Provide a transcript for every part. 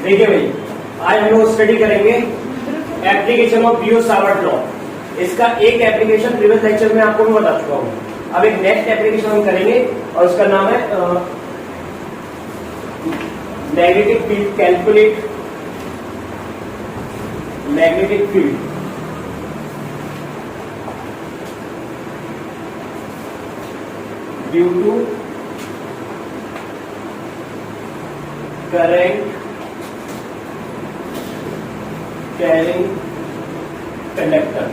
देखिए भाई, आज हम लोग स्टडी करेंगे एप्लीकेशन ऑफ बियो-सावर्ट लॉ। इसका एक एप्लीकेशन प्रीवियस लेक्चर में आपको मैं बता चुका हूँ। अब एक नेक्स्ट एप्लीकेशन हम करेंगे और उसका नाम है magnetic field calculate magnetic field due to current carrying conductor.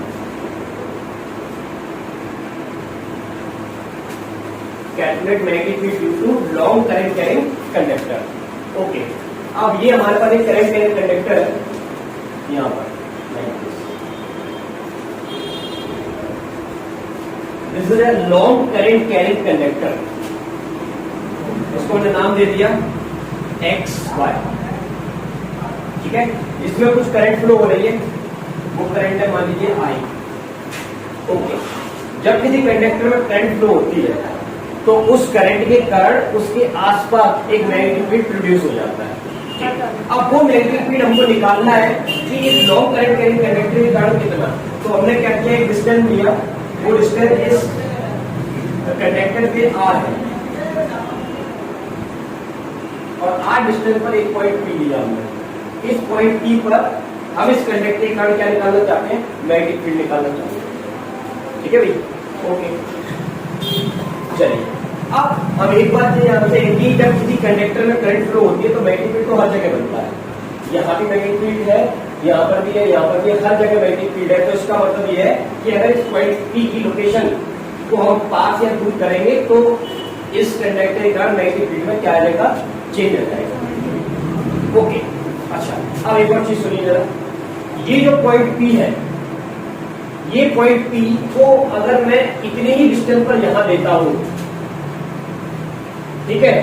Calculate magnetic field due to long current carrying conductor. Okay, अब ये हमारे पास एक करंट कैरिंग कंडक्टर है यहां पर। This is a long current carrying conductor. इसको मैंने नाम दे दिया एक्स वाई। ठीक है, इसमें कुछ करंट फ्लो हो रही है, वो करंट है मान लीजिए आई। ओके, जब किसी कंडक्टर में करंट फ्लो होती है तो उस करंट के कारण उसके आसपास एक मैग्नेटिक फील्ड प्रोड्यूस हो जाता है। अब वो मैग्नेटिक फील्ड हमको निकालना है कि इस लॉन्ग करंट कैरिंग कंडक्टर के कारण कितना। तो हमने क्या किया, एक डिस्टेंस लिया, वो डिस्टेंस इस कंडक्टर पे आर है और आर डिस्टेंस पर एक पॉइंट पी लिया हमने। इस पॉइंट पी पर हम इस कंडक्टर के कारण क्या निकालना चाहते हैं, मैग्नेटिक फील्ड निकालना चाहते हैं। ठीक है भाई, ओके। चलिए, अब हम एक बात यहाँ से कि जब किसी कंडक्टर में करंट फ्लो होती है तो मैग्नेटिक फील्ड तो हर जगह बनता है। यहाँ भी मैग्नेटिक फील्ड है, यहाँ पर भी है, यहाँ पर भी है, हर जगह मैग्नेटिक फील्ड है। तो इसका मतलब ये है कि अगर इस पॉइंट पी की लोकेशन को हम पास या दूर करेंगे तो इस कंडक्टर के कारण मैग्नेटिक फील्ड में क्या आ जाएगा, चेंज आ जाएगा। ओके, अच्छा, अब एक और चीज सुनिए जरा। ये जो पॉइंट पी है, ये पॉइंट पी को अगर मैं इतने ही डिस्टेंस पर यहां देता हूं, ठीक है,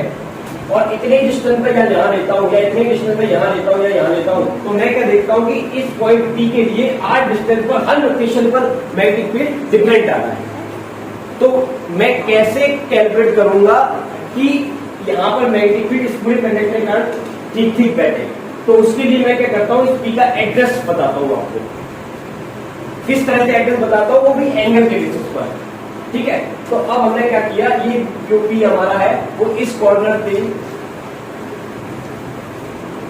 और इतने ही डिस्टेंस पर यहां देता हूं या इतने डिस्टेंस पर यहां देता हूं या यहां देता हूं, तो मैं क्या देखता हूं कि इस पॉइंट पी के लिए आर डिस्टेंस पर हर लोकेशन पर मैग्नेटिक फील्ड डिफरेंट आ रहा है। तो मैं कैसे कैलकुलेट करूंगा कि यहां पर मैग्नेटिक फील्ड इस पूरे कंडक्टर के कारण ठीक ठीक बैठे। तो उसके लिए मैं क्या करता हूं, इस पी का एड्रेस बताता हूं आपको। किस तरह से एड्रेस बताता हूं, वो भी एंगल के बेसिस पर। ठीक है, तो अब हमने क्या किया, ये जो पी हमारा है वो इस कॉर्नर से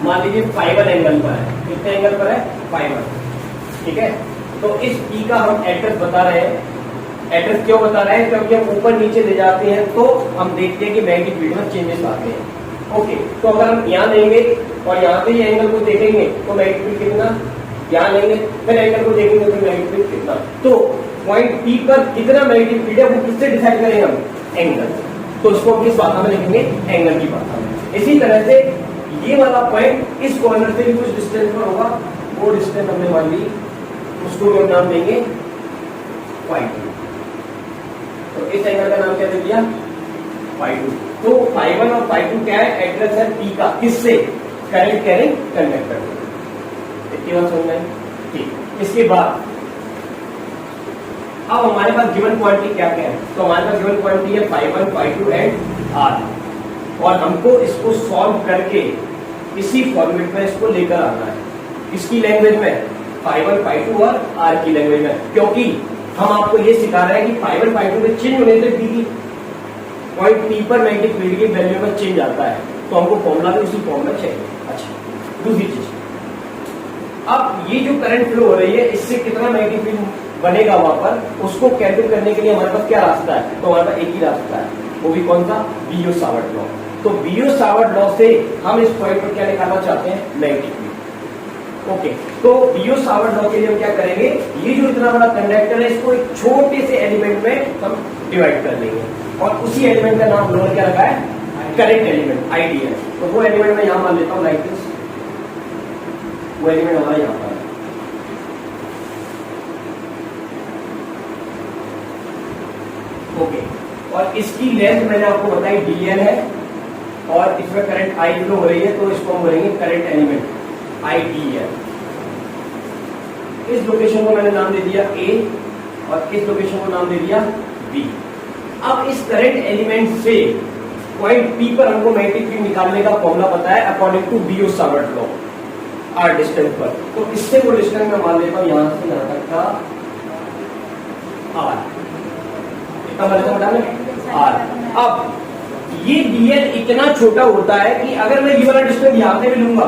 मान लीजिए 5 एंगल पर है। कितने एंगल पर है, 5। ठीक है, तो इस पी का हम एड्रेस बता रहे हैं। एड्रेस क्यों बता रहे हैं, क्योंकि हम ऊपर नीचे ले जाते हैं तो हम देखते हैं कि मैग्नेटिक फील्ड में चेंजेस आते हैं। ओके, तो अगर हम यहाँ लेंगे और यहाँ पे ये एंगल को देखेंगे तो मैग्नेटिक फील्ड कितना, यहाँ लेंगे फिर एंगल को देखेंगे तो मैग्नेटिक फील्ड कितना। तो पॉइंट पी पर कितना मैग्नेटिक फील्ड है वो किससे डिसाइड करेंगे हम, एंगल। तो उसको किस भाषा में लिखेंगे, एंगल की भाषा में। इसी तरह से ये वाला पॉइंट इस कॉर्नर से भी कुछ डिस्टेंस पर होगा, वो डिस्टेंस हमने मान ली, उसको हम नाम देंगे ϕ2। तो इस एंगल का नाम क्या दे दिया, ϕ2। तो ϕ1 और ϕ2 क्या है, एड्रेस है पी का, किससे, करंट कैरिंग कंडक्टर। इतनी बात समझ में, ठीक। इसके बाद अब हमारे पास गिवन क्वांटिटी क्या क्या है, तो हमारे पास गिवन क्वांटिटी है ϕ1 ϕ2 एंड r, और हमको इसको सॉल्व करके इसी फॉर्मेट में इसको लेकर आना है। इसकी लैंग्वेज में ϕ1 ϕ2 और r की लैंग्वेज में, क्योंकि हम आपको ये सिखा रहे हैं कि ϕ1 ϕ2 में चेंज होने से पी की पॉइंट पी पर मैग्नेटिक फील्ड की वैल्यू में चेंज आता है, तो हमको फॉर्मूला भी उसी फॉर्म में चाहिए। अच्छा, दूसरी चीज, अब ये जो करंट फ्लो हो रही है इससे कितना मैग्नेटिक फील्ड बनेगा वहां पर, उसको कैलकुलेट करने के लिए हमारे पास क्या रास्ता है, तो हमारे पास एक ही रास्ता है, वो भी कौन सा, बियो-सावर्ट लॉ। तो बियो-सावर्ट लॉ से हम इस पॉइंट पर क्या निकालना चाहते हैं, मैग्नेटिक फील्ड। ओके, तो बियो-सावर्ट लॉ के लिए हम क्या करेंगे, ये जो इतना बड़ा कंडक्टर है इसको एक छोटे से एलिमेंट में हम डिवाइड कर लेंगे और उसी एलिमेंट का नाम लोअर क्या रखा है, करंट एलिमेंट, आईडीएल। तो वो एलिमेंट मैं यहां मान लेता हूं लाइक दिस, वो एलिमेंट हमारा यहां पर है। ओके, और इसकी लेंथ मैंने आपको बताई डीएल है और इसमें करंट आई फ्लो हो रही है, तो इसको हम बोलेंगे करंट एलिमेंट आईडीएल। इस लोकेशन को मैंने नाम दे दिया ए और इस लोकेशन को नाम दे दिया बी। अब इस करंट एलिमेंट से पॉइंट पी पर हमको मैग्नेटिक फील्ड निकालने का फॉर्मूला पता है according to Biot Savart law. R distance पर। तो इससे वो डिस्टेंस मैं मान लेता हूं यहां से यहां तक का आर, कितना मान लेता हूं आर। अब ये डीएल इतना छोटा होता है कि अगर मैं ये वाला डिस्टेंस यहां पे भी लूंगा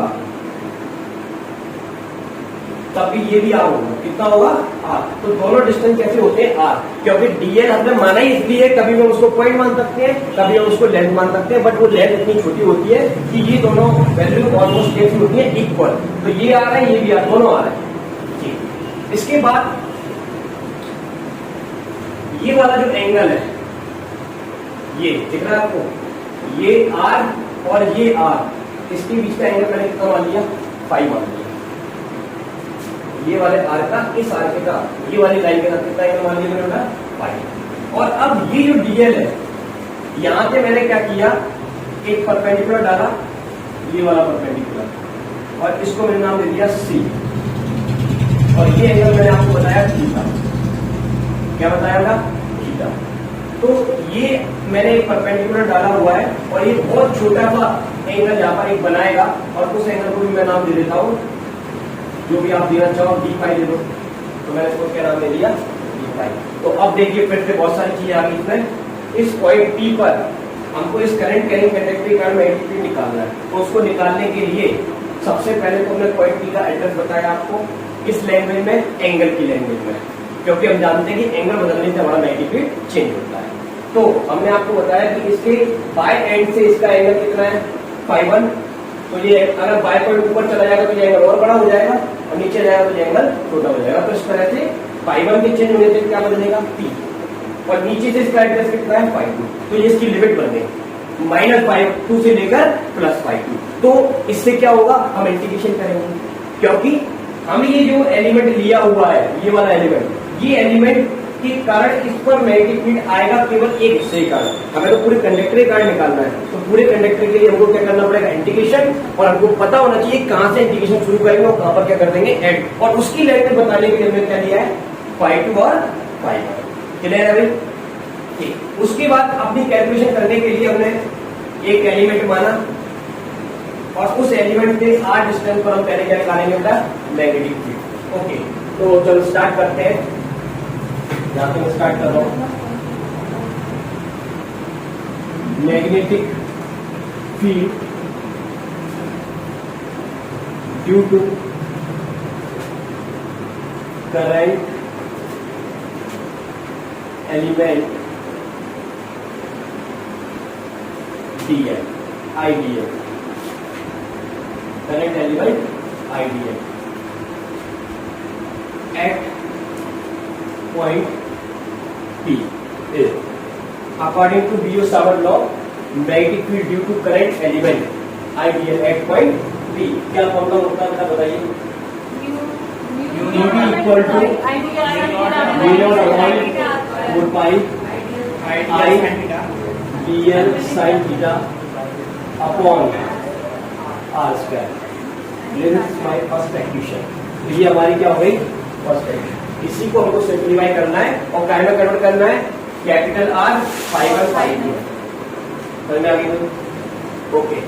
तब भी ये भी आर होगा। कितना होगा आर। तो दोनों डिस्टेंस कैसे होते हैं आर, क्योंकि डीएल हमने माना ही इसलिए, कभी हम उसको पॉइंट मान सकते हैं, कभी हम उसको लेंथ मान सकते हैं, बट वो लेंथ इतनी छोटी होती है कि ये दोनों वैल्यू ऑलमोस्ट कैसी होती है इक्वल। तो ये आ रहा है, ये भी आर, दोनों आ रहे हैं जी। इसके बाद ये वाला जो एंगल है ये दिख रहा है आपको, ये आर और ये आर, इसके बीच का एंगल मैंने कितना मान लिया 5 मान लिया। ये वाले आर का इस आर के का ये वाली लाइन के साथ कितना एंगल मान लिया मैंने 5। और अब ये जो डीएल है यहां पे मैंने क्या किया, एक परपेंडिकुलर डाला, ये वाला परपेंडिकुलर, और इसको मैंने नाम दे दिया सी, और ये एंगल मैंने आपको बताया थीटा। क्या बताया था थीटा। तो ये मैंने एक परपेंडिकुलर डाला हुआ है और ये बहुत छोटा सा एंगल यहाँ पर एक बनाएगा, और उस एंगल को भी मैं नाम दे देता हूँ, जो भी आप देना चाहो डी फाई दे दो। तो मैंने इसको क्या नाम दे दिया डी फाई। तो अब देखिए फिर से बहुत सारी चीजें आ गई इसमें। इस पॉइंट पी पर हमको इस current carrying conducting current magnitude निकालना है। तो उसको निकालने के लिए सबसे पहले तो हमने पॉइंट पी का एड्रेस बताया आपको, इस लैंग्वेज में, एंगल की लैंग्वेज में, क्योंकि हम जानते हैं कि एंगल बदलने से हमारा मैग्नीट्यूड चेंज होता है। तो हमने आपको बताया कि इसके बाय एंड से इसका एंगल कितना है 5 तो ये अगर बाय पॉइंट ऊपर चला जाएगा तो ये एंगल और बड़ा हो जाएगा, और नीचे जाएगा तो ये एंगल छोटा हो जाएगा। तो इस तरह से 5 के चेंज होने से क्या बदलेगा p, और नीचे से इसका एड्रेस कितना है 5 तो ये इसकी लिमिट बन गई -5 से लेकर +5। तो इससे क्या होगा, हम इंटीग्रेशन करेंगे, क्योंकि हम ये जो एलिमेंट लिया हुआ है, ये वाला एलिमेंट, ये एलिमेंट के कारण इस पर मैग्नेटिक फील्ड आएगा केवल एक हिस्से के कारण। हमें तो पूरे कंडक्टर के कारण निकालना है, तो पूरे कंडक्टर के लिए हमको क्या करना पड़ेगा इंटीग्रेशन, और हमको पता होना चाहिए कहां से इंटीग्रेशन शुरू करेंगे और कहां पर क्या कर देंगे एंड, और उसकी लैंग्वेज बताने के लिए हमने क्या लिया है 5 और 5। क्लियर है भाई। ठीक, उसके बाद अपनी कैलकुलेशन करने के लिए हमने एक एलिमेंट माना, और उस एलिमेंट के आर डिस्टेंस पर हम पहले क्या निकालेंगे बेटा मैग्नेटिक फील्ड। ओके, तो चलो स्टार्ट करते हैं। यहां पे स्टार्ट कर रहा हूं। Magnetic field due to current element DL IDL, current element IDL at point P is according to Biot-Savart law magnetic field due to current element ideal at point P। क्या formula होता है बताइए। Ub equal to V0/4 pi I dl sin theta upon r square। This is my first equation। ये हमारी क्या हो गई first equation। इसी को हमको सिंप्लीफाई करना है और काय में कन्वर्ट करना है कैपिटल आर 5 और 5 समझ में आ गई। ओके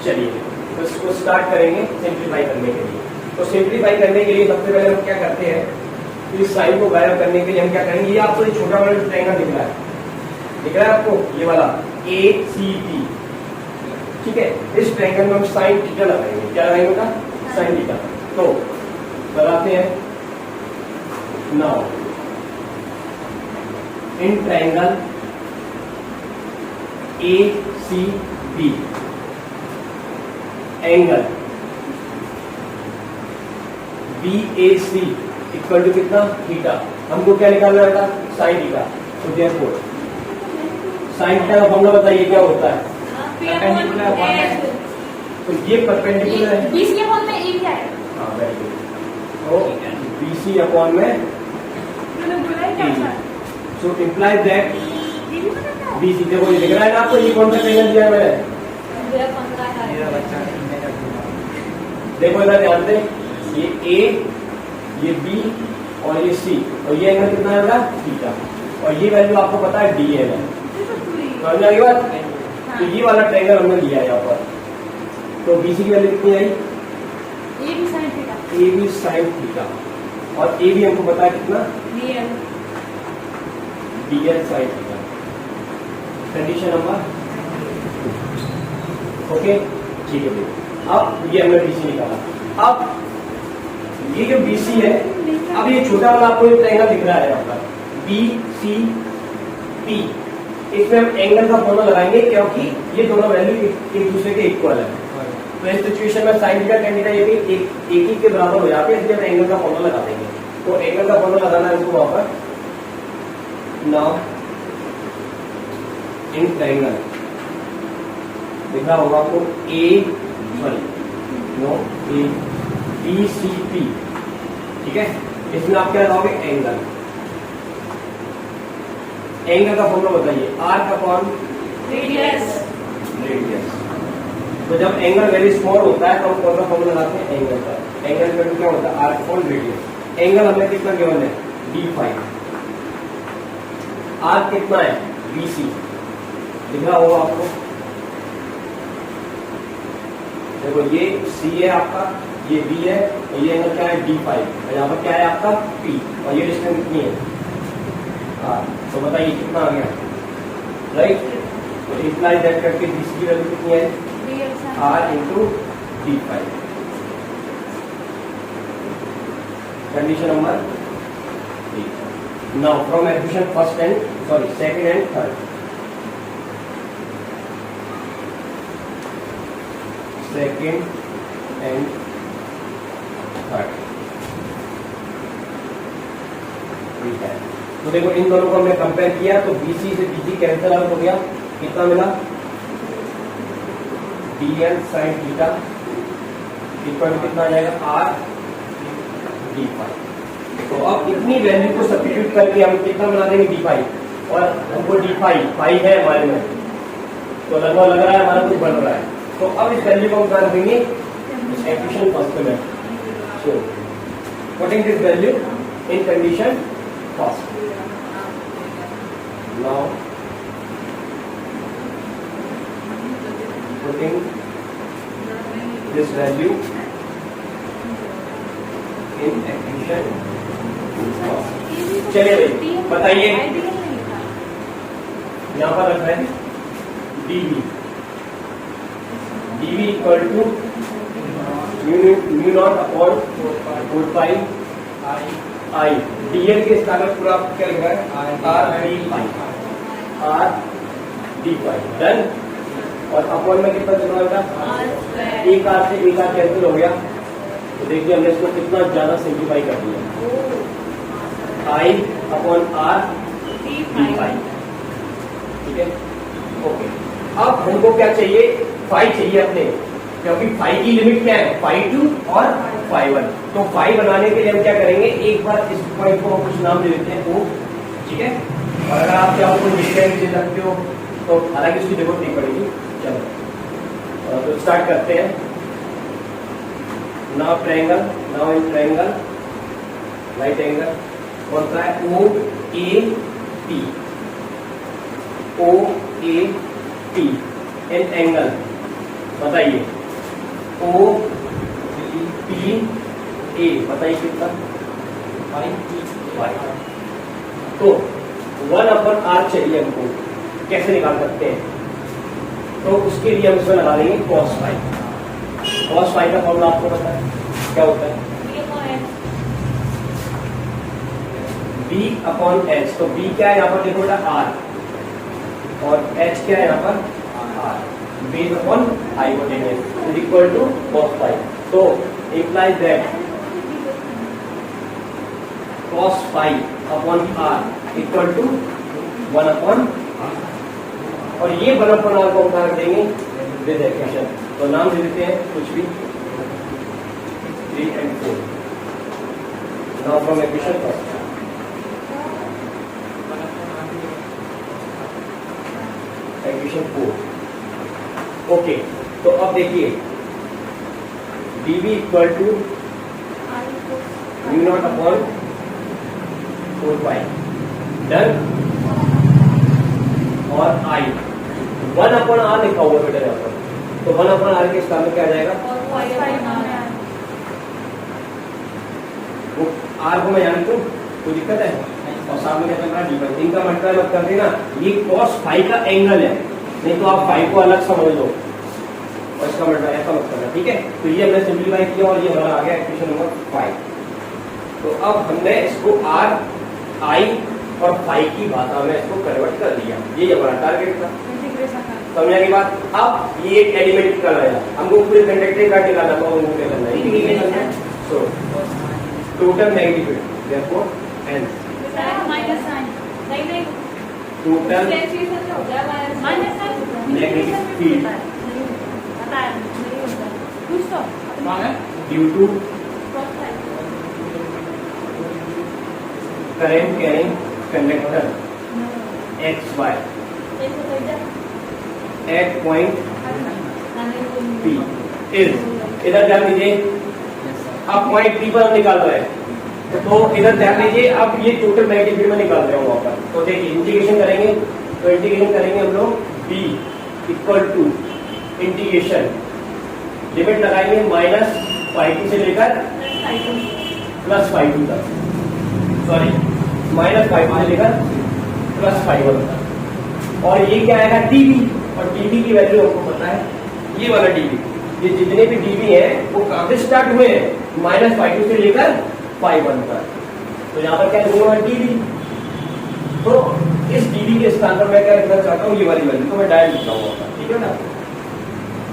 चलिए तो इसको स्टार्ट करेंगे सिंप्लीफाई करने के लिए। तो सिंप्लीफाई करने के लिए सबसे पहले हम क्या करते हैं, तो इस साइन को गायब करने के लिए हम क्या करेंगे, ये आपको छोटा वाला ट्रायंगल दिख रहा है आपको, ये वाला ACP, ठीक है। इस ट्रायंगल में हम साइन थीटा लगाएंगे। क्या लगाएंगे साइन थीटा। तो लगाते हैं। Now, in triangle ACB, angle BAC equal to कितना थीटा। हमको क्या निकालना है साइन थीटा। तो देयरफॉर साइन थीटा का फॉर्मूला बताइए क्या होता है। तो ये परपेंडिकुलर है, BC अपॉन में A क्या है। हाँ वेरी गुड। तो BC अपॉन में so it implies that BC, देखो ये दिख रहा है ना आपको, ये कौन सा ट्रायंगल दिया है मैंने, देखो इधर ध्यान दें, ये A, ये B और ये C, और ये एंगल कितना है थीटा, और ये वैल्यू आपको पता है DL है। समझ में आई बात। तो ये वाला ट्रायंगल हमने लिया है यहाँ पर। तो BC की वैल्यू कितनी आई A B sine theta, A B sine theta, और ए बी हमको पता है कितना, D L, D L sine theta. Condition number okay, ठीक है भैया। अब ये हमने बीसी निकाला। अब ये जो बीसी है, अब ये छोटा वाला आपको एक ट्रायंगल दिख रहा है यहाँ पर, बी सी पी, इसमें हम एंगल का फॉर्मूला लगाएंगे क्योंकि ये दोनों वैल्यू एक दूसरे के इक्वल है। तो इस सिचुएशन में साइन थीटा tan थीटा ये भी एक ही के बराबर हो जाते हैं, इसलिए हम एंगल का फॉर्मूला लगा देंगे। तो एंगल का फॉर्मूला लगाना है इसको वहां पर। नाउ इन ट्रायंगल दिख रहा होगा आपको बी सी पी, ठीक है। इसमें आप क्या लगाओगे, एंगल। एंगल का फॉर्मूला बताइए, आर्क अपॉन रेडियस, रेडियस। तो जब एंगल वेरी स्मॉल होता है तो हम कौन सा फॉर्मूला लगाते हैं, एंगल का। एंगल का क्या होता है, आर्क अपॉन रेडियस। एंगल हमें कितना गिवन है, d5। आर्क कितना है, BC, दिख रहा होगा आपको। देखो ये C है आपका, ये B है, और ये एंगल क्या है, d5, और यहाँ पर क्या है आपका P, और ये डिस्टेंस कितनी है, R। तो बताइए कितना आ गया, राइट। तो इम्प्लाई दैट करके BC की वैल्यू कितनी है, R into d5। Condition number 3। Now from equation second and third, second and third, ठीक है। तो देखो इन दोनों को हमने कंपेयर किया तो BC से BC कैंसिल आउट हो गया, कितना मिला, DL sine theta equal to कितना आ जाएगा, R d5। तो अब इतनी वैल्यू को सब्स्टिट्यूट करके हम कितना बना देंगे, d5, और हमको d5 है हमारे में, तो लगभग लग रहा है हमारा कुछ बढ़ रहा है। तो अब इस वैल्यू को हम क्या रखेंगे, एक्वेशन फर्स्ट में। So putting this value in condition first. Now putting this value in equation first. चलिए भाई बताइए, यहां पर रख रहे हैं dv, dv equal to mu nought upon 4 pi I। dl के स्थान पर पूरा क्या लिखा है, r d5 डन। और अपॉन में कितना चुना होगा, एक r से एक r कैंसिल हो गया। तो देखिए हमने इसको कितना ज्यादा सिंप्लीफाई कर दिया, I अपॉन r d5, ठीक है, ओके। अब हमको क्या चाहिए, फाई चाहिए अपने, क्योंकि फाई की लिमिट क्या है, φ2 और φ1। तो फाई बनाने के लिए हम क्या करेंगे, एक बार इस पॉइंट को कुछ नाम दे देते हैं O, ठीक है। और अगर आप चाहो तो डिस्टेंस दे सकते हो, तो हालांकि उसकी जरूरत नहीं पड़ेगी। चलो तो स्टार्ट करते हैं। Now triangle, now in triangle right angle कौन सा है, OAP, OAP इन एंगल बताइए, OPA बताइए कितना, फाइव। तो 1/r चाहिए हमको, कैसे निकाल सकते हैं, तो उसके लिए हम इसमें लगा देंगे cos फाइव। cos फाइव का फॉर्मूला आपको पता है क्या होता है, B/H। तो B क्या है यहाँ पर, देखो बेटा R, और H क्या है यहाँ पर, R, base upon hypotenuse is equal to cos five. तो implies that cos five upon R equal to 1/r, और ये 1/r को हम क्या देंगे विद एक्वेशन। तो नाम दे देते हैं कुछ भी, 3 and 4। Now from equation first, equation 4, okay. तो अब देखिए dv equal to mu nought upon 4 pi done, और I 1/r लिखा हुआ बेटा यहाँ पर, तो 1/r के स्थान में क्या आ जाएगा, वो आर को मैं जानता हूँ, कोई दिक्कत है? और सामने क्या चल रहा है? D phi. इनका मतलब मत कर देना, ये cos फाई का एंगल है, नहीं तो आप फाई को अलग समझ लो और इसका मतलब ऐसा मत करना, ठीक है? तो ये हमने सिंप्लीफाई किया और ये हमारा आ गया इक्वेशन नंबर 5। तो अब हमने इसको आर, आई और फाई की भाषा में इसको कन्वर्ट कर दिया, ये हमारा टारगेट था। समझा की बात? अब ये एक एलिमेंट निकाला है, हमको पूरे कंडक्टर का निकालना था, वो क्या करना है? इंटीग्रेशन है। So total magnitude therefore n minus sine नहीं टोटल डिफरेंशिएशन हो गया माइनस साइन नेगेटिव फील्ड पता है नहीं होता कुछ तो कौन है? Due to cross sine current carrying conductor X Y एक तो इधर एट पॉइंट P इज, इधर ध्यान दीजिए, अब पॉइंट P पर निकाल रहे हैं, तो इधर ध्यान दीजिए, अब ये टोटल मैग्नेटिक फील्ड में निकाल रहे हैं वहां पर। तो देखिए इंटीग्रेशन करेंगे, तो इंटीग्रेशन करेंगे हम लोग B equal to integration limit लगाएंगे माइनस फाई से लेकर प्लस फाई तक, सॉरी माइनस फाई से लेकर प्लस फाई तक, और ये क्या आएगा dB, और dB की वैल्यू आपको पता है, ये वाला dB, ये जितने भी dB है वो कहां से स्टार्ट हुए हैं? माइनस फाई से लेकर फाई तक, तो यहाँ पर क्या लिखूंगा मैं? dB। तो इस dB के स्थान पर मैं क्या लिखना चाहता हूँ? ये वाली वैल्यू, तो मैं डायरेक्ट लिख रहा हूँ, ठीक है ना?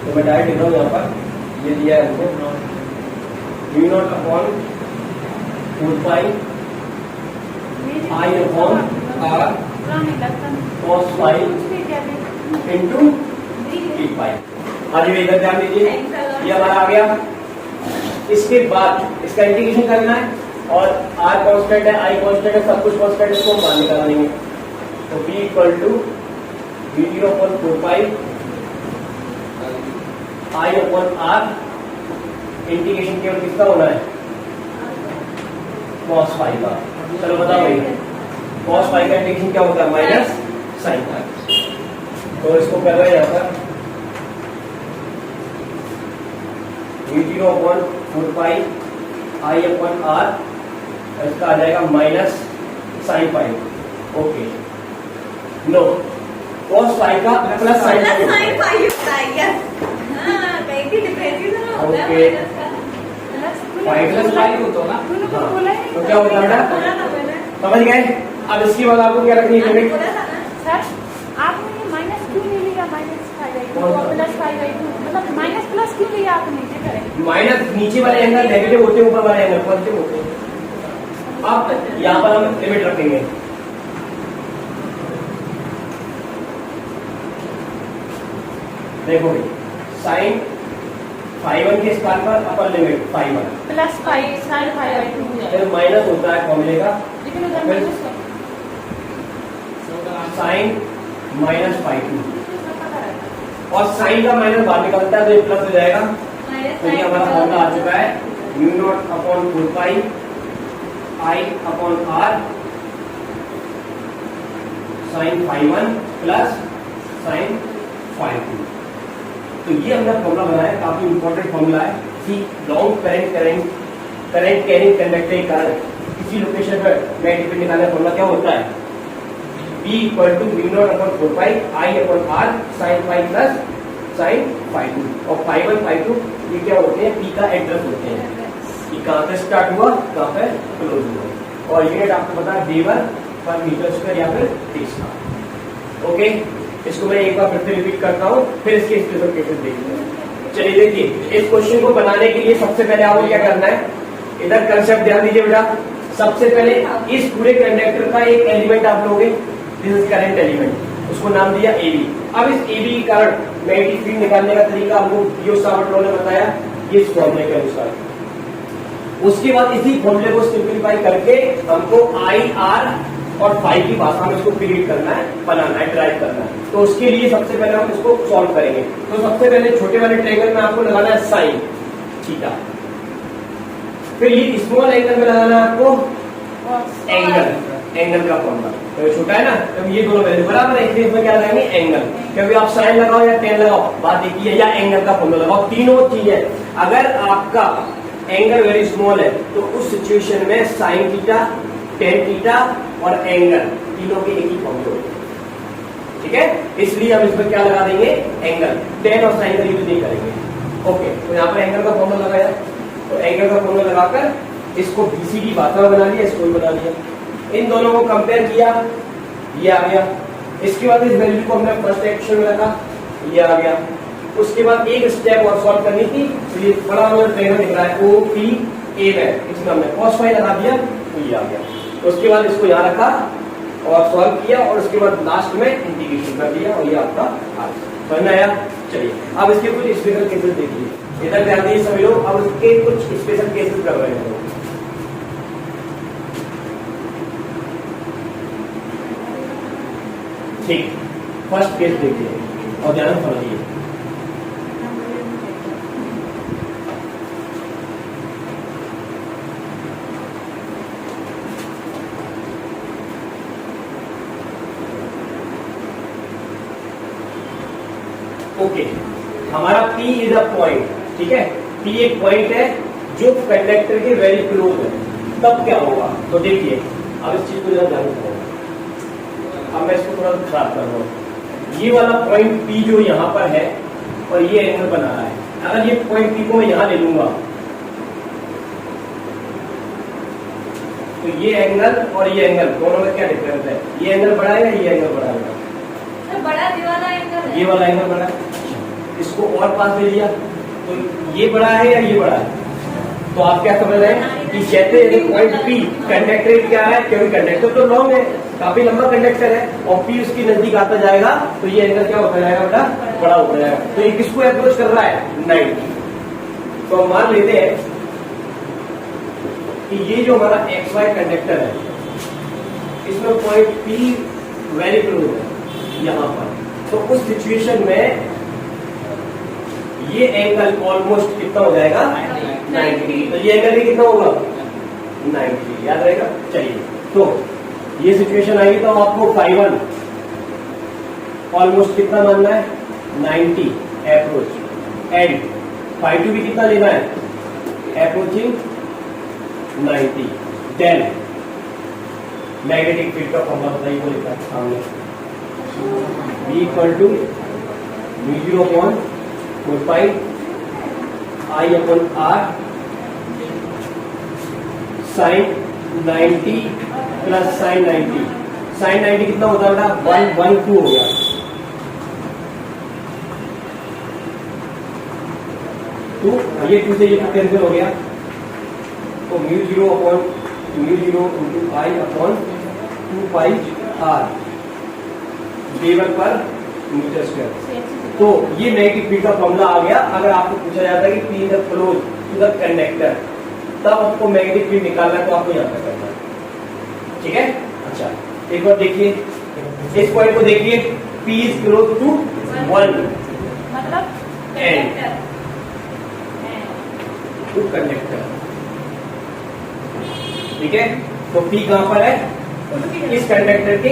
तो मैं डायरेक्ट लिख रहा हूँ यहाँ पर, ये दिया है हमको mu nought upon 4 pi I upon R cos phi into 3 pi. आज ये इधर ध्यान दीजिए, ये हमारा आ गया। इसके बाद इसका इंटीग्रेशन करना है, और r कांस्टेंट है, i कांस्टेंट है, सब कुछ कांस्टेंट, इसको मान निकाल देंगे। तो b equal to v0 upon 4 pi i upon r, integration केवल किसका होना है? cos फाई का। चलो बताओ भाई, cos फाई का इंटीग्रेशन क्या होता है? माइनस साइन का। तो इसको कर रहे हैं यहाँ पर v0 upon 4 pi i upon r, इसका आ जाएगा minus sine phi. Okay, no cos phi का प्लस साइन फाई होता है क्या? हां कहीं की डिफरेंशिएशन हो गया ओके, फाई प्लस फाई होता ना। हाँ, तो क्या होता है बेटा? समझ गए? अब इसकी बाद आपको क्या रखनी है? लिमिट सर आपने माइनस क्यों नहीं लिया? माइनस फाइव कौन सा? प्लस फाइव मतलब माइनस प्लस क्यों लिया आपने? ये करें माइनस नीचे वाले एंगल नेगेटिव होते हैं, ऊपर वाले एंगल पॉजिटिव होते हैं। अब यहाँ पर हम लिमिट रखेंगे, देखो साइन फाई 1 के स्थान पर upper limit phi 1 plus five sine five by two हो फिर जाएगा, माइनस होता है फॉर्मूले का, लेकिन उधर फिर माइनस साइन माइनस फाई 2, और साइन का माइनस बाहर निकलता है तो ये प्लस हो जाएगा। तो ये हमारा फॉर्मूला आ चुका है mu nought upon 4 pi I upon R sine phi 1 plus sine phi 2। तो ये हमने फॉर्मूला बनाया, काफी इंपॉर्टेंट फॉर्मूला है कि लॉन्ग करंट कैरिंग कंडक्टर के कारण किसी लोकेशन पर मैग्नेटिक फील्ड निकालने का फॉर्मूला क्या होता है? B equal to mu nought upon 4 pi I upon R sine phi plus sine phi 2, और फाई 1 फाई 2 ये क्या होते हैं? P का एड्रेस होते हैं, कि कहाँ से स्टार्ट हुआ, कहाँ पे क्लोज हुआ, और यूनिट आपको पता है वेबर पर मीटर स्क्वायर या फिर टेस्ला। ओके, इसको मैं एक बार फिर से रिपीट करता हूँ, फिर इसके स्पेशल केसेस देखिए। चलिए देखिए, इस क्वेश्चन को बनाने के लिए सबसे पहले आपको क्या करना है? इधर कंसेप्ट ध्यान दीजिए बेटा। सबसे पहले इस पूरे कंडक्टर का एक एलिमेंट आप लोगे, दिस इज करंट एलिमेंट, उसको नाम दिया AB। अब इस AB के कारण मैग्नेटिक फील्ड निकालने का तरीका हमको बियो-सावर्ट लॉ ने बताया, ये इस फॉर्मूले के अनुसार। उसके बाद इसी फॉर्मूले को सिंप्लीफाई करके हमको I, R और फाई की भाषा में इसको क्रिएट करना है, बनाना है, ड्राइव करना है। तो उसके लिए सबसे पहले हम इसको सॉल्व करेंगे। तो सबसे पहले छोटे वाले ट्रायंगल में आपको लगाना है साइन थीटा, फिर ये स्मॉल एंगल में लगाना है आपको एंगल का फॉर्मूला। तो ये छोटा है ना, तो ये दोनों वैल्यू बराबर है, इसलिए इसमें क्या लगाएंगे? एंगल। क्योंकि आप साइन लगाओ या टेन लगाओ, बात एक ही है, या एंगल का फॉर्मूला लगाओ, तीनों चीजें। अगर आपका एंगल वेरी स्मॉल है, तो उस सिचुएशन में साइन थीटा, टेन थीटा और एंगल तीनों के एक ही फॉर्मूला होते हैं। ठीक है, इसलिए हम इसमें क्या लगा देंगे, एंगल। टेन और साइन का यूज नहीं करेंगे। ओके, तो यहाँ पर एंगल का फॉर्मूला लगाया, तो एंगल का फॉर्मूला लगाकर इसको बीसी की मात्रा बना लिया, इसको भी बना लिया, इन दोनों को कंपेयर किया, ये आ गया। इसके बाद इस वैल्यू को हमने फर्स्ट एक्शन में रखा, ये आ गया। उसके बाद एक स्टेप और सॉल्व करनी थी, तो ये बड़ा वाला ट्रायंगल दिख रहा है OPA में, इसमें हमने cos फाई लगा दिया, तो ये आ गया। उसके बाद इसको यहाँ रखा और सॉल्व किया, और उसके बाद लास्ट में इंटीग्रेशन कर दिया, और ये आपका आ गया। समझ में आया? चलिए अब इसके कुछ स्पेशल केसेस देखिए, इधर ध्यान दीजिए सभी लोग। अब इसके कुछ स्पेशल केसेस कर रहे हैं। ठीक, फर्स्ट केस देखिए और ध्यान समझिए। ओके, हमारा P इज अ पॉइंट, ठीक है, P एक पॉइंट है जो कंडक्टर के वेरी क्लोज है। तब क्या होगा, तो देखिए अब इस चीज को जरा ध्यान से, अब मैं इसको थोड़ा खराब कर रहा हूँ। ये वाला पॉइंट P जो यहाँ पर है और ये एंगल बना रहा है, अगर ये पॉइंट P को मैं यहाँ ले लूंगा, तो ये एंगल और ये एंगल दोनों में क्या डिफरेंस है, ये एंगल बड़ा है या ये एंगल बड़ा है? बड़ा वाला एंगल है, ये वाला एंगल बड़ा है। इसको और पास ले लिया, तो ये बड़ा है या ये बड़ा है? तो आप क्या समझ रहे हैं कि जैसे पॉइंट P कंडक्टर क्या है, क्योंकि कंडक्टर तो लॉन्ग है, काफी लंबा कंडक्टर है, और P उसकी नजदीक आता जाएगा, तो ये एंगल क्या होता जाएगा बेटा, बड़ा होता जाएगा। तो ये किसको अप्रोच कर रहा है, 90। तो मान लेते हैं कि ये जो हमारा XY कंडक्टर है, इसमें पॉइंट P वेरी क्लोज है यहाँ पर, तो उस सिचुएशन में ये एंगल ऑलमोस्ट कितना हो जाएगा, 90। तो ये एंगल भी कितना होगा, 90, याद रहेगा। चलिए, तो ये सिचुएशन आएगी, तो आपको ∅1 ऑलमोस्ट कितना मानना है, 90 अप्रोच, एंड ∅2 भी कितना लेना है, अप्रोचिंग 90। देन मैग्नेटिक फील्ड का फॉर्मूला बताइए, वो लिखा है सामने, B equal to μ0/4π I/R sin 90 plus sin 90। sin 90 कितना होता है बेटा, 112 हो गया। तो ये 2 से ये कैंसिल हो गया, तो μ0 into I/2πr टेबल पर मीटर स्क्वायर। तो ये मैग्नेटिक फील्ड का फॉर्मूला आ गया। अगर आपको पूछा जाता है कि P is close to the conductor, तब आपको मैग्नेटिक फील्ड निकालना है, तो आपको यहाँ पर करना है। ठीक है, अच्छा एक बार देखिए, इस पॉइंट को देखिए, P इज क्लोज टू 1 मतलब टू कंडक्टर। ठीक है, तो P कहां पर है, इस कंडक्टर के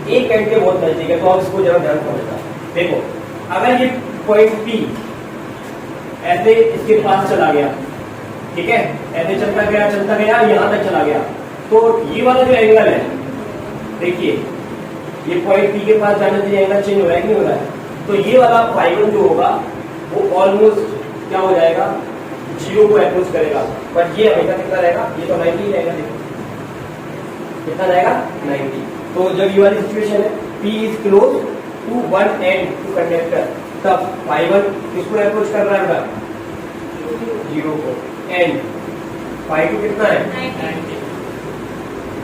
एक एंड के बहुत नजदीक है। तो आप इसको जरा ध्यान समझना। देखो, अगर ये पॉइंट P ऐसे इसके पास चला गया, ठीक है, ऐसे चलता गया यहां तक चला गया, तो ये वाला जो एंगल है, देखिए ये पॉइंट P के पास जाने से एंगल चेंज हो रहा है कि नहीं हो रहा है? तो ये वाला ∅1 जो होगा वो ऑलमोस्ट क्या हो जाएगा, 0 को अप्रोच करेगा, बट ये हमेशा कितना रहेगा, ये तो 90 रहेगा। देखो कितना रहेगा, 90। तो जब ये वाली सिचुएशन है, P is close to 1 end to conductor, तब ∅1 किसको अप्रोच कर रहा है, 0 को, एंड ∅2 कितना है,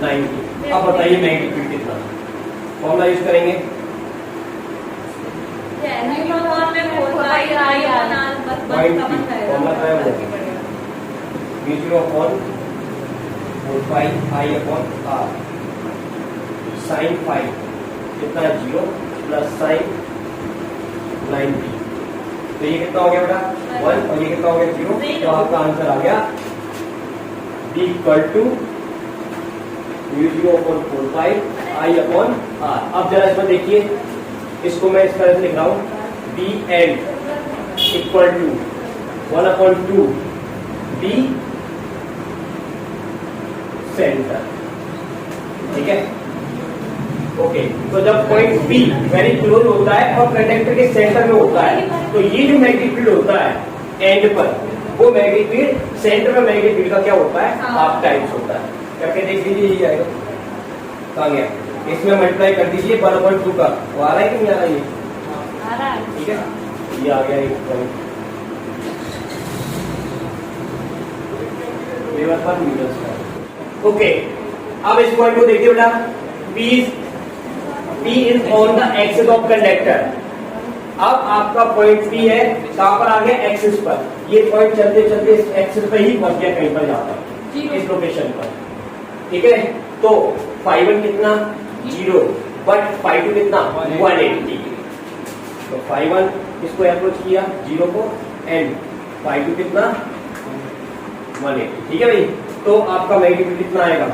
90। अब बताइए मैग्नेटिक फील्ड कितना, फॉर्मूला यूज करेंगे, फॉर्मूला क्या है, μ0/4π sin फाई कितना है, 0 प्लस sin 90। तो ये कितना हो गया बेटा, 1, और ये कितना हो गया, 0। तो आपका आंसर आ गया B इक्वल टू μ0/4π I/R। अब जरा इसमें देखिए, इसको मैं इस तरह से लिख रहा हूं, B end equal to 1/2 B centre. ठीक है, ओके। तो जब पॉइंट बी वेरी क्लोज होता है और कंडक्टर के सेंटर में होता है तो ये जो मैग्नेटिक फील्ड होता है एंड पर, वो मैग्नेटिक फील्ड सेंटर में मैग्नेटिक फील्ड का क्या होता है, हाफ टाइम्स होता है। करके देख लीजिए, ये आएगा कहाँ गया, इसमें मल्टीप्लाई कर दीजिए 1/2 का, वो आ रहा है कि नहीं आ रहा है, आ रहा है। ठीक है, ये आ गया एक पॉइंट। ओके, अब इस पॉइंट को देखिए बेटा, P is on the axis of conductor. अब आपका पॉइंट P है, कहां पर आ गया, एक्सिस पर। ये पॉइंट चलते चलते इस एक्सिस पर ही पहुंच गया, कहीं पर जाता है इस लोकेशन पर। ठीक है, तो ∅1 कितना 0, बट ∅2 कितना 180। तो ∅1 इसको अप्रोच किया 0 को, एंड ∅2 कितना 180। ठीक है भाई, तो आपका मैग्नीट्यूड कितना आएगा।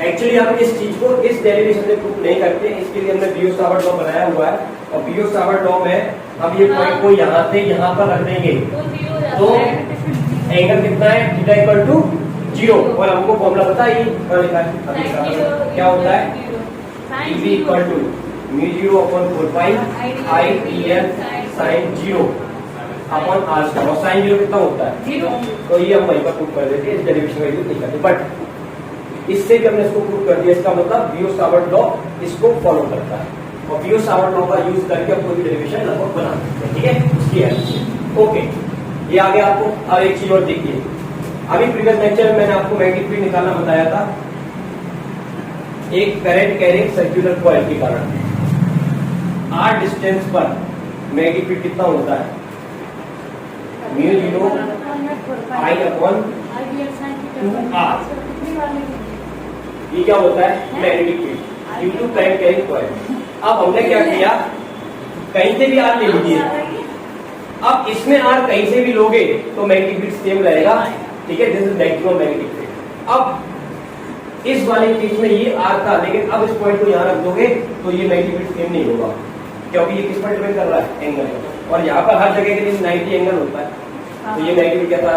एक्चुअली हम इस चीज को इस डेरिवेशन से प्रूव नहीं करते, इसके लिए हमने बियो-सावर्ट लॉ बनाया हुआ है, और बियो-सावर्ट लॉ में हम ये पॉइंट को यहाँ से यहाँ पर रख देंगे तो एंगल कितना है, थीटा इक्वल टू 0। और हमको फॉर्मूला पता है, क्या होता है, Eb equal to μ0 upon 4 pi IDL sine 0 upon r square. और साइन 0 कितना होता है 0, तो ये हम वहीं पर प्रूव कर देते हैं, इस डेरिवेशन का यूज नहीं करते। बट इससे भी हमने इसको प्रूव कर दिया, इसका मतलब बियो-सावर्ट लॉ इसको फॉलो करता है, और बियो-सावर्ट लॉ का यूज करके आप कोई भी डेरिवेशन लगभग बना सकते हैं। ठीक है, उसकी हेल्प। ओके, ये आ गया आपको। अब एक चीज और देखिए, अभी प्रीवियस लेक्चर में मैंने आपको मैग्नेटिक फील्ड निकालना बताया था, एक करंट कैरिंग सर्कुलर कॉइल के कारण r डिस्टेंस पर मैग्नेटिक फील्ड कितना होता है, μ0 I अपॉन 2r। ये क्या होता है, magnetic field due to current carrying coil. अब हमने क्या किया, कहीं से भी r ले लीजिए, अब इसमें r कहीं से भी लोगे तो मैग्नेटिक फील्ड सेम रहेगा। ठीक है, this is maximum magnetic field. अब इस वाले केस में ये r था, लेकिन अब इस पॉइंट को यहाँ रख दोगे तो ये मैग्नेटिक फील्ड सेम नहीं होगा, क्योंकि ये किस पर डिपेंड कर रहा है, एंगल पर। और यहाँ पर हर जगह के लिए 90 एंगल होता है, तो ये मैग्नेटिक फील्ड क्या था।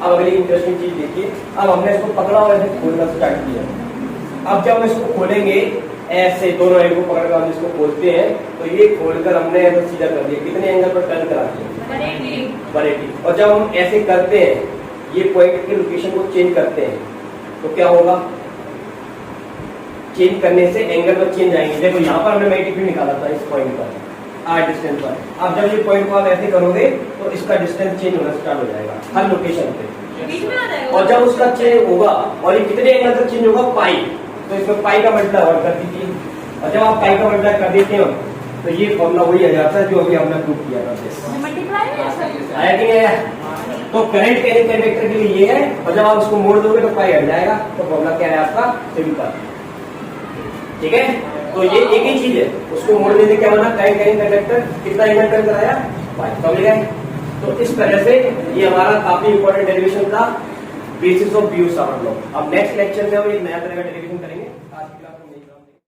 अब अगली इंटरेस्टिंग चीज देखिए, अब हमने इसको पकड़ा और ऐसे खोलना स्टार्ट किया। अब जब हम इसको खोलेंगे, ऐसे दोनों एंगल को पकड़कर हम इसको खोलते हैं, तो ये खोलकर हमने ऐसा सीधा कर दिया, कितने एंगल पर टर्न करा दिया, 180। और जब हम ऐसे करते हैं, ये पॉइंट की लोकेशन को चेंज करते हैं, तो क्या होगा, चेंज करने से एंगल पर चेंज आएंगे। देखो यहाँ पर हमने मैग्नेटिक फील्ड निकाला था इस पॉइंट पर, r डिस्टेंस पर। अब जब ये पॉइंट को आप ऐसे करोगे तो इसका डिस्टेंस चेंज होना स्टार्ट हो जाएगा हर लोकेशन पे, और जब उसका चेंज होगा और ये कितने एंगल तक चेंज होगा, पाई, तो इसमें पाई का मल्टीप्लाई और कर दीजिए। और जब आप पाई का मल्टीप्लाई कर देते हो तो ये फॉर्मूला वही आ जाता है जो अभी हमने प्रूव किया था। आया कि नहीं? तो करंट कैरिंग कंडक्टर के लिए ये है, और जब आप उसको मोड़ दोगे तो पाई हट जाएगा, तो फॉर्मूला क्या है आपका, सिंपल। ठीक है, तो ये एक ही चीज है, उसको मोड़ने से क्या बना, करंट कैरिंग कंडक्टर कितना एंगल टर्न कराया, पाई। समझ गए? तो इस तरह से ये हमारा काफी इंपॉर्टेंट डेरिवेशन था, बेसिस ऑफ बियो-सावर्ट लॉ। अब नेक्स्ट लेक्चर में हम एक नया तरह का डेरिवेशन करेंगे।